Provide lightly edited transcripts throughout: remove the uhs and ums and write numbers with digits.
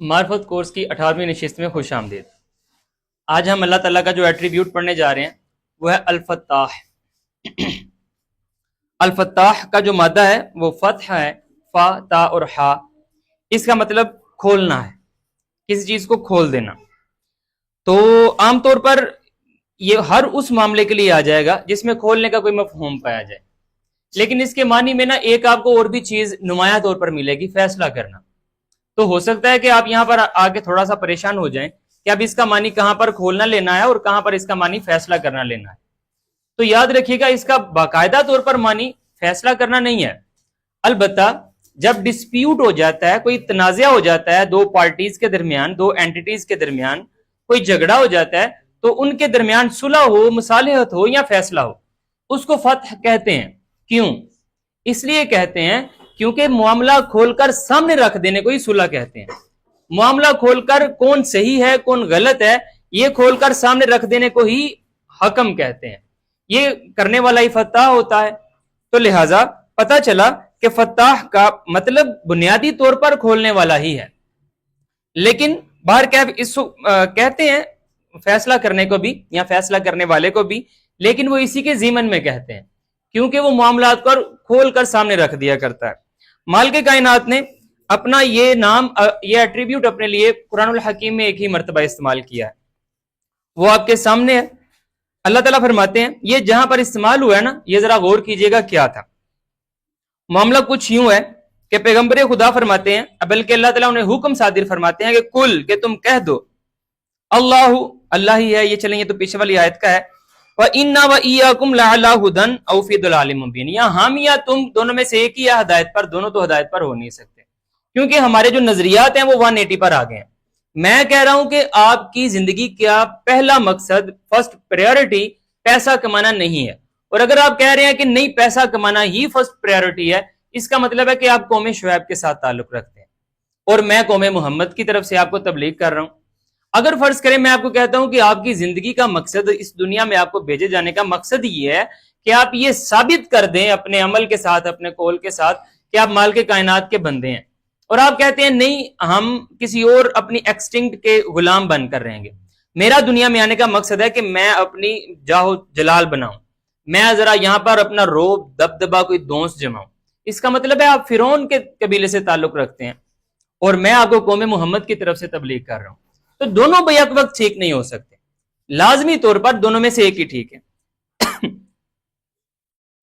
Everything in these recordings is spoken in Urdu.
معرفت کورس کی 18ویں نشست میں خوش آمدید۔ آج ہم اللہ تعالیٰ کا جو ایٹریبیوٹ پڑھنے جا رہے ہیں وہ ہے الفتاح۔ الفتاح کا جو مادہ ہے وہ فتح ہے، فا تا اور ہا۔ اس کا مطلب کھولنا ہے، کسی چیز کو کھول دینا۔ تو عام طور پر یہ ہر اس معاملے کے لیے آ جائے گا جس میں کھولنے کا کوئی مفہوم پایا جائے، لیکن اس کے معنی میں ایک آپ کو اور بھی چیز نمایاں طور پر ملے گی، فیصلہ کرنا۔ تو ہو سکتا ہے کہ آپ یہاں پر آگے تھوڑا سا پریشان ہو جائیں کہ اب اس کا معنی کہاں پر کھولنا لینا ہے اور کہاں پر اس کا معنی فیصلہ کرنا لینا ہے۔ تو یاد رکھیے گا اس کا باقاعدہ طور پر معنی فیصلہ کرنا نہیں ہے، البتہ جب ڈسپیوٹ ہو جاتا ہے، کوئی تنازع ہو جاتا ہے، دو پارٹیز کے درمیان، دو اینٹیٹیز کے درمیان کوئی جھگڑا ہو جاتا ہے، تو ان کے درمیان صلح ہو، مصالحت ہو یا فیصلہ ہو، اس کو فتح کہتے ہیں۔ کیوں؟ اس لیے کہتے ہیں کیونکہ معاملہ کھول کر سامنے رکھ دینے کو ہی صلح کہتے ہیں۔ معاملہ کھول کر کون صحیح ہے کون غلط ہے یہ کھول کر سامنے رکھ دینے کو ہی حکم کہتے ہیں، یہ کرنے والا ہی فتاح ہوتا ہے۔ تو لہٰذا پتہ چلا کہ فتاح کا مطلب بنیادی طور پر کھولنے والا ہی ہے، لیکن باہر اس کہتے ہیں فیصلہ کرنے کو بھی یا فیصلہ کرنے والے کو بھی، لیکن وہ اسی کے ضمن میں کہتے ہیں کیونکہ وہ معاملات کو کھول کر سامنے رکھ دیا کرتا ہے۔ مالک کائنات نے اپنا یہ نام، یہ ایٹریبیوٹ اپنے لیے قرآن الحکیم میں ایک ہی مرتبہ استعمال کیا ہے، وہ آپ کے سامنے ہے۔ اللہ تعالیٰ فرماتے ہیں یہ جہاں پر استعمال ہوا ہے نا، یہ ذرا غور کیجئے گا کیا تھا۔ معاملہ کچھ یوں ہے کہ پیغمبر خدا فرماتے ہیں، بلکہ اللہ تعالیٰ انہیں حکم صادر فرماتے ہیں کہ کل، کہ تم کہہ دو، اللہ، اللہ ہی ہے۔ یہ چلیں یہ تو پیچھے والی آیت کا ہے، وَإِنَّا وَإِيَّاكُمْ لَعَلَىٰ هُدًى أَوْ فِي ضَلَالٍ مُّبِينٍ۔ یا ہم یا تم دونوں میں سے ایک ہی ہے ہدایت پر، دونوں تو ہدایت پر ہو نہیں سکتے، کیونکہ ہمارے جو نظریات ہیں وہ 180 پر آ گئے ہیں۔ میں کہہ رہا ہوں کہ آپ کی زندگی کا پہلا مقصد، فرسٹ پریورٹی پیسہ کمانا نہیں ہے، اور اگر آپ کہہ رہے ہیں کہ نہیں پیسہ کمانا ہی فرسٹ پریورٹی ہے، اس کا مطلب ہے کہ آپ قوم شعیب کے ساتھ تعلق رکھتے ہیں اور میں قوم محمد کی طرف سے آپ کو تبلیغ کر رہا ہوں۔ اگر فرض کریں میں آپ کو کہتا ہوں کہ آپ کی زندگی کا مقصد، اس دنیا میں آپ کو بھیجے جانے کا مقصد یہ ہے کہ آپ یہ ثابت کر دیں اپنے عمل کے ساتھ، اپنے قول کے ساتھ، کہ آپ مالک کائنات کے بندے ہیں، اور آپ کہتے ہیں نہیں ہم کسی اور اپنی ایکسٹنکٹ کے غلام بن کر رہیں گے، میرا دنیا میں آنے کا مقصد ہے کہ میں اپنی جاہ جلال بناؤں، میں ذرا یہاں پر اپنا روب دبدبا کوئی دونس جماؤں، اس کا مطلب ہے آپ فرعون کے قبیلے سے تعلق رکھتے ہیں اور میں آپ کو قوم محمد کی طرف سے تبلیغ کر رہا ہوں۔ تو دونوں بیک وقت ٹھیک نہیں ہو سکتے، لازمی طور پر دونوں میں سے ایک ہی ٹھیک ہے۔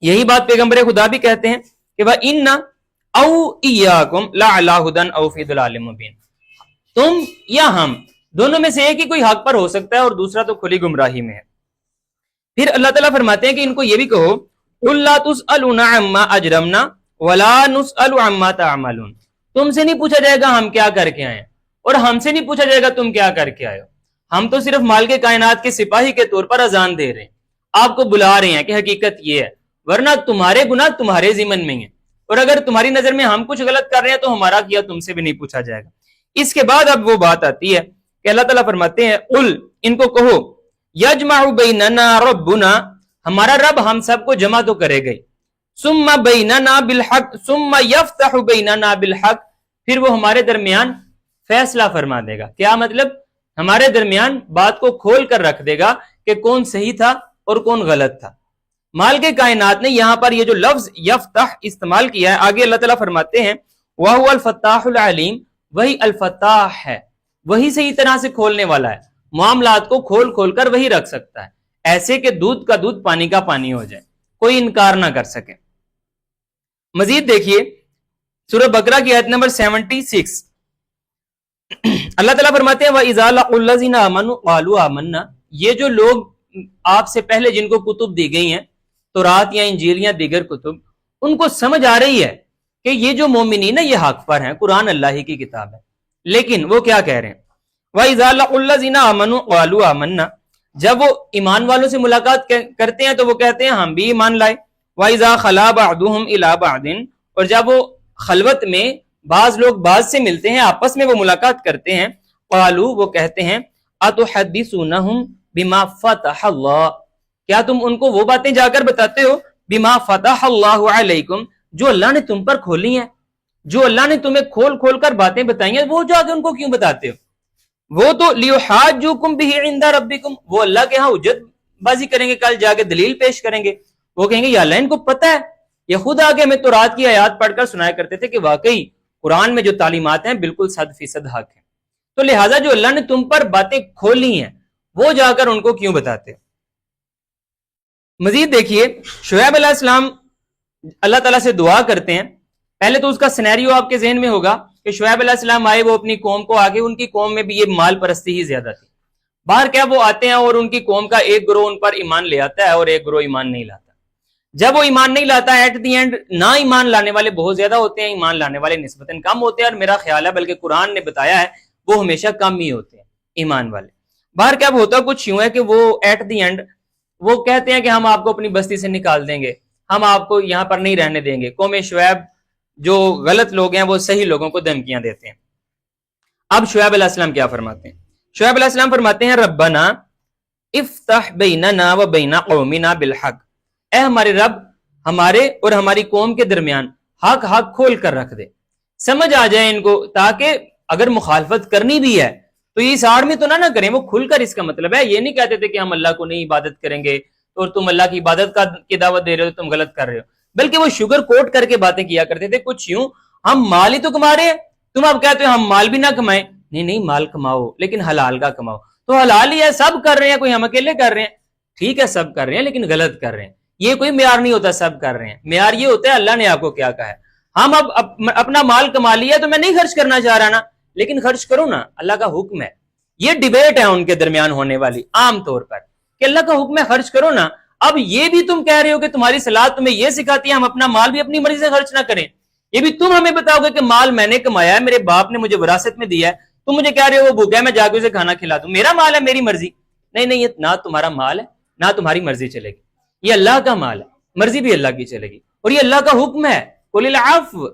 یہی بات پیغمبر خدا بھی کہتے ہیں کہ وَإِنَّا أَوْ إِيَّاكُمْ لَعَلَىٰ هُدًى أَوْ فِي ضَلَالٍ مُّبِينٍ۔ تم یا ہم دونوں میں سے ایک ہی کوئی حق پر ہو سکتا ہے اور دوسرا تو کھلی گمراہی میں ہے۔ پھر اللہ تعالیٰ فرماتے ہیں کہ ان کو یہ بھی کہو قُل لَا تُسْأَلُونَ عَمَّا أَجْرَمْنَا وَلَا نُسْأَلُ عَمَّا تَعْمَلُونَ۔ تم سے نہیں پوچھا جائے گا ہم کیا کر کے آئے ہیں، اور ہم سے نہیں پوچھا جائے گا تم کیا کر کے آئے ہو، ہم تو صرف مالک کائنات کے سپاہی کے طور پر اذان دے رہے ہیں، آپ کو بلا رہے ہیں کہ حقیقت یہ ہے، ورنہ تمہارے گناہ تمہارے ذمن میں ہیں، اور اگر تمہاری نظر میں ہم کچھ غلط کر رہے ہیں تو ہمارا کیا تم سے بھی نہیں پوچھا جائے گا۔ اس کے بعد اب وہ بات آتی ہے کہ اللہ تعالیٰ فرماتے ہیں قل، ان کو کہو یجمع بیننا ربنا، ہمارا رب ہم سب کو جمع تو کرے گئی، ثم بیننا بالحق، ثم یفتح بیننا بالحق، پھر وہ ہمارے درمیان فیصلہ فرما دے گا۔ کیا مطلب؟ ہمارے درمیان بات کو کھول کر رکھ دے گا کہ کون صحیح تھا اور کون غلط تھا۔ مالک کائنات نے یہاں پر یہ جو لفظ یفتح استعمال کیا ہے، آگے اللہ تعالیٰ فرماتے ہیں وَهُوَ الْفَتَّاحُ الْعَلِيمُ، وہی الفتاح ہے، وہی صحیح طرح سے کھولنے والا ہے، معاملات کو کھول کھول کر وہی رکھ سکتا ہے، ایسے کہ دودھ کا دودھ پانی کا پانی ہو جائے، کوئی انکار نہ کر سکے۔ مزید دیکھیے سورہ بقرہ کی آیت نمبر 76، اللہ تعالیٰ فرماتے ہیں وَإِذَا لَقُوا الَّذِينَ آمَنُوا قَالُوا آمَنَّا۔ یہ جو لوگ آپ سے پہلے جن کو کتب دی گئی ہیں، تورات یا انجیل یا دیگر کتب، ان کو سمجھ آ رہی ہے کہ یہ جو مومنین ہیں یہ حق پر ہیں، قرآن اللہ ہی کی کتاب ہے، لیکن وہ کیا کہہ رہے ہیں وَإِذَا لَقُوا الَّذِينَ آمَنُوا قَالُوا آمَنَّا، جب وہ ایمان والوں سے ملاقات کرتے ہیں تو وہ کہتے ہیں ہم بھی ایمان لائے، وَإِذَا خَلَا بَعْضُهُمْ إِلَىٰ بَعْضٍ، اور جب وہ خلوت میں بعض لوگ بعض سے ملتے ہیں، آپس میں وہ ملاقات کرتے ہیں، قالو، وہ کہتے ہیں اتحدثونہم بما فتح اللہ، کیا تم ان کو وہ باتیں جا کر بتاتے ہو بما فتح اللہ علیکم، جو اللہ نے تم پر کھولی ہیں، جو اللہ نے تمہیں کھول کھول کر باتیں بتائی ہیں وہ جو آگے ان کو کیوں بتاتے ہو؟ وہ تو لیحاجوکم بہ عند ربکم، وہ اللہ کے ہاں حجت بازی کریں گے، کل جا کے دلیل پیش کریں گے، وہ کہیں گے یا اللہ ان کو پتہ ہے، یہ خود آگے ہمیں تورات کی آیات پڑھ کر سنایا کرتے تھے کہ واقعی قرآن میں جو تعلیمات ہیں بالکل 100% حق ہیں، تو لہٰذا جو اللہ نے تم پر باتیں کھولی ہیں وہ جا کر ان کو کیوں بتاتے ہو؟ مزید دیکھیے شعیب علیہ السلام اللہ تعالیٰ سے دعا کرتے ہیں. پہلے تو اس کا سینیریو آپ کے ذہن میں ہوگا کہ شعیب علیہ السلام آئے، وہ اپنی قوم کو آگے، ان کی قوم میں بھی یہ مال پرستی ہی زیادہ تھی. باہر کیا وہ آتے ہیں اور ان کی قوم کا ایک گروہ ان پر ایمان لے آتا ہے اور ایک گروہ ایمان نہیں لاتا. جب وہ ایمان نہیں لاتا ایٹ دی اینڈ نہ ایمان لانے والے بہت زیادہ ہوتے ہیں، ایمان لانے والے نسبتاً کم ہوتے ہیں، اور میرا خیال ہے بلکہ قرآن نے بتایا ہے وہ ہمیشہ کم ہی ہوتے ہیں ایمان والے. باہر کیا ہوتا کچھ یوں ہے کہ وہ ایٹ دی اینڈ وہ کہتے ہیں کہ ہم آپ کو اپنی بستی سے نکال دیں گے، ہم آپ کو یہاں پر نہیں رہنے دیں گے. قوم شعیب جو غلط لوگ ہیں وہ صحیح لوگوں کو دھمکیاں دیتے ہیں. اب شعیب علیہ السلام کیا فرماتے ہیں؟ شعیب علیہ السلام فرماتے ہیں ربنا افتح بیننا و بین قومنا بالحق، اے ہمارے رب ہمارے اور ہماری قوم کے درمیان حق کھول کر رکھ دے، سمجھ آ جائے ان کو، تاکہ اگر مخالفت کرنی بھی ہے تو اس آڑ میں تو نہ کریں، وہ کھل کر. اس کا مطلب ہے یہ نہیں کہتے تھے کہ ہم اللہ کو نہیں عبادت کریں گے اور تم اللہ کی عبادت کی دعوت دے رہے ہو، تم غلط کر رہے ہو، بلکہ وہ شوگر کوٹ کر کے باتیں کیا کرتے تھے کچھ یوں، ہم مال ہی تو کما رہے ہیں، تم اب کہتے ہو ہم مال بھی نہ کمائیں. نہیں مال کماؤ لیکن حلال کا کماؤ. تو حلال ہی ہے، سب کر رہے ہیں، کوئی ہم اکیلے کر رہے ہیں؟ ٹھیک ہے سب کر رہے ہیں لیکن غلط کر رہے ہیں. یہ کوئی معیار نہیں ہوتا سب کر رہے ہیں، معیار یہ ہوتا ہے اللہ نے آپ کو کیا کہا ہے. ہم اب اپنا مال کما لیا تو میں نہیں خرچ کرنا چاہ رہا نا، لیکن خرچ کرو نا، اللہ کا حکم ہے. یہ ڈیبیٹ ہے ان کے درمیان ہونے والی عام طور پر کہ اللہ کا حکم ہے خرچ کرو نا. اب یہ بھی تم کہہ رہے ہو کہ تمہاری صلاح تمہیں یہ سکھاتی ہے ہم اپنا مال بھی اپنی مرضی سے خرچ نہ کریں. یہ بھی تم ہمیں بتاؤ گے کہ مال میں نے کمایا ہے، میرے باپ نے مجھے وراثت میں دیا ہے، تم مجھے کہہ رہے ہو وہ بھوکا ہے میں جا کے اسے کھانا کھلا دوں، میرا مال ہے میری مرضی. نہیں یہ نہ تمہارا مال ہے نہ تمہاری مرضی چلے گی، یہ اللہ کا مال ہے، مرضی بھی اللہ کی چلے گی، اور یہ اللہ کا حکم ہے قل العفو،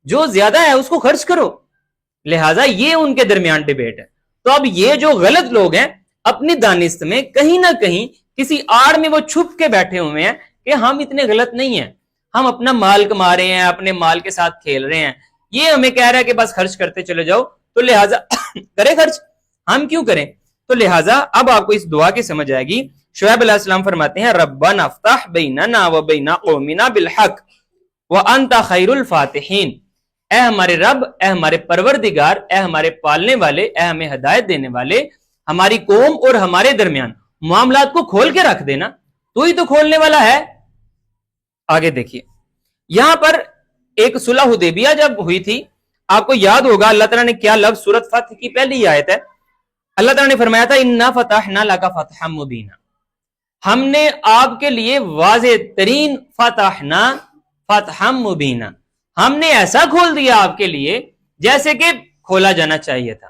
جو زیادہ ہے اس کو خرچ کرو. لہٰذا یہ ان کے درمیان ڈیبیٹ ہے. تو اب یہ جو غلط لوگ ہیں اپنی دانست میں کہیں نہ کہیں کسی آڑ میں وہ چھپ کے بیٹھے ہوئے ہیں کہ ہم اتنے غلط نہیں ہیں، ہم اپنا مال کما رہے ہیں، اپنے مال کے ساتھ کھیل رہے ہیں. یہ ہمیں کہہ رہا ہے کہ بس خرچ کرتے چلے جاؤ، تو لہٰذا کرے خرچ، ہم کیوں کریں؟ تو لہٰذا اب آپ کو اس دعا کی سمجھ آئے گی. شعیب علیہ السلام فرماتے ہیں ربنا افتح بیننا و بین قومنا بالحق وانت خیر الفاتحین، اے ہمارے رب، اے ہمارے پروردگار، اے ہمارے پالنے والے، اے ہمیں ہدایت دینے والے، ہماری قوم اور ہمارے درمیان معاملات کو کھول کے رکھ دینا، تو ہی تو کھولنے والا ہے. آگے دیکھیے یہاں پر ایک صلح حدیبیہ جب ہوئی تھی، آپ کو یاد ہوگا اللہ تعالیٰ نے کیا لفظ سورۃ فتح کی پہلی آیت ہے، اللہ تعالیٰ نے فرمایا تھا انا فتحنا لک فتحا مبینا، ہم نے آپ کے لیے واضح ترین فتحنا فتحا مبینا، ہم نے ایسا کھول دیا آپ کے لیے جیسے کہ کھولا جانا چاہیے تھا.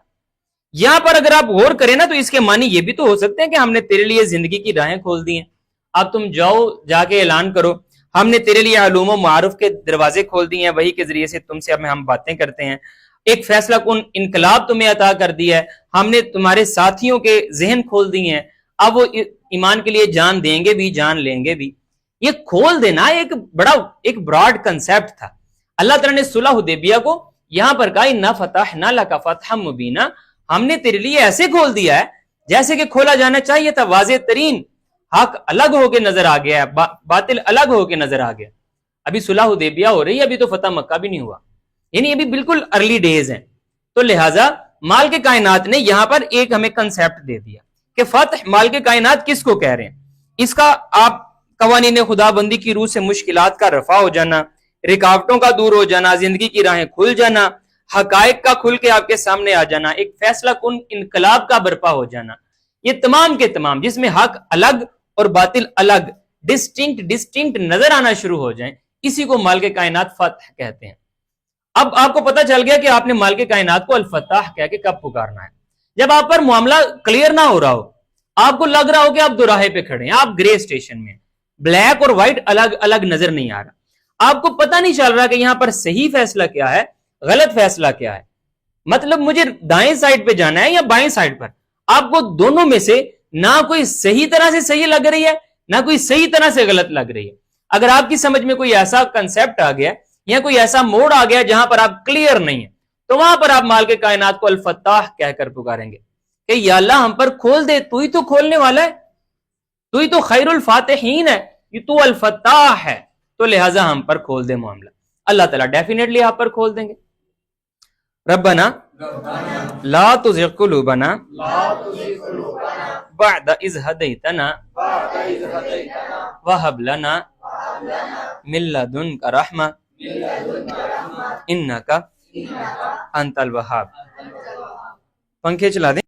یہاں پر اگر آپ غور کریں نا تو اس کے معنی یہ بھی تو ہو سکتے ہیں کہ ہم نے تیرے لیے زندگی کی راہیں کھول دی ہیں، اب تم جاؤ جا کے اعلان کرو، ہم نے تیرے لیے علوم و معارف کے دروازے کھول دیے ہیں، وہی کے ذریعے سے تم سے اب ہم باتیں کرتے ہیں، ایک فیصلہ کن انقلاب تمہیں عطا کر دیا ہے، ہم نے تمہارے ساتھیوں کے ذہن کھول دیے ہیں، اب وہ ایمان کے لیے جان دیں گے بھی جان لیں گے بھی. یہ کھول دینا ایک براڈ کنسپٹ تھا. اللہ تعالیٰ نے صلح حدیبیہ کو یہاں پر کہا انا فتحنا لک فتحا مبینا، ہم نے تیرے لیے ایسے کھول دیا ہے جیسے کہ کھولا جانا چاہیے تھا، واضح ترین، حق الگ ہو کے نظر آ گیا ہے، باطل الگ ہو کے نظر آ گیا. ابھی صلح حدیبیہ ہو رہی ہے، ابھی تو فتح مکہ بھی نہیں ہوا، یعنی ابھی بالکل ارلی ڈیز ہیں. تو لہٰذا مال کے کائنات نے یہاں پر ایک ہمیں کنسپٹ دے دیا کہ فتح مال کے کائنات کس کو کہہ رہے ہیں. اس کا آپ قوانین خدا بندی کی روح سے مشکلات کا رفع ہو جانا، رکاوٹوں کا دور ہو جانا، زندگی کی راہیں کھل جانا، حقائق کا کھل کے آپ کے سامنے آ جانا، ایک فیصلہ کن انقلاب کا برپا ہو جانا، یہ تمام کے تمام جس میں حق الگ اور باطل الگ ڈسٹنکٹ نظر آنا شروع ہو جائیں، اسی کو مال کے کائنات فتح کہتے ہیں. اب آپ کو پتا چل گیا کہ آپ نے مال کے کائنات کو الفتح کہہ کے کب پکارنا ہے. جب آپ پر معاملہ کلیئر نہ ہو رہا ہو، آپ کو لگ رہا ہو کہ آپ دوراہے پہ کھڑے ہیں، آپ گرے اسٹیشن میں، بلیک اور وائٹ الگ الگ نظر نہیں آ رہا، آپ کو پتہ نہیں چل رہا کہ یہاں پر صحیح فیصلہ کیا ہے، غلط فیصلہ کیا ہے، مطلب مجھے دائیں سائڈ پہ جانا ہے یا بائیں سائڈ پر. آپ کو دونوں میں سے نہ کوئی صحیح طرح سے صحیح لگ رہی ہے نہ کوئی صحیح طرح سے غلط لگ رہی ہے. اگر آپ کی سمجھ میں کوئی ایسا کنسپٹ آ گیا یا کوئی ایسا موڑ آ گیا جہاں پر آپ کلیئر نہیں ہیں، تو وہاں پر آپ مالک کائنات کو الفتاح کہہ کر پکاریں گے کہ یا اللہ ہم پر کھول دے، تو ہی تو کھولنے والا ہے، تو ہی تو خیر الفاتحین ہے، یہ تو الفتاح ہے، تو لہٰذا ہم پر کھول دے معاملہ۔ اللہ تعالیٰ ڈیفینیٹلی آپ پر کھول دیں گے۔ ربنا لا تزغ قلوبنا بعد اذ ہدیتنا وہب لنا من لدنک رحمہ انک انت الوہاب۔ پنکھے چلا دیں۔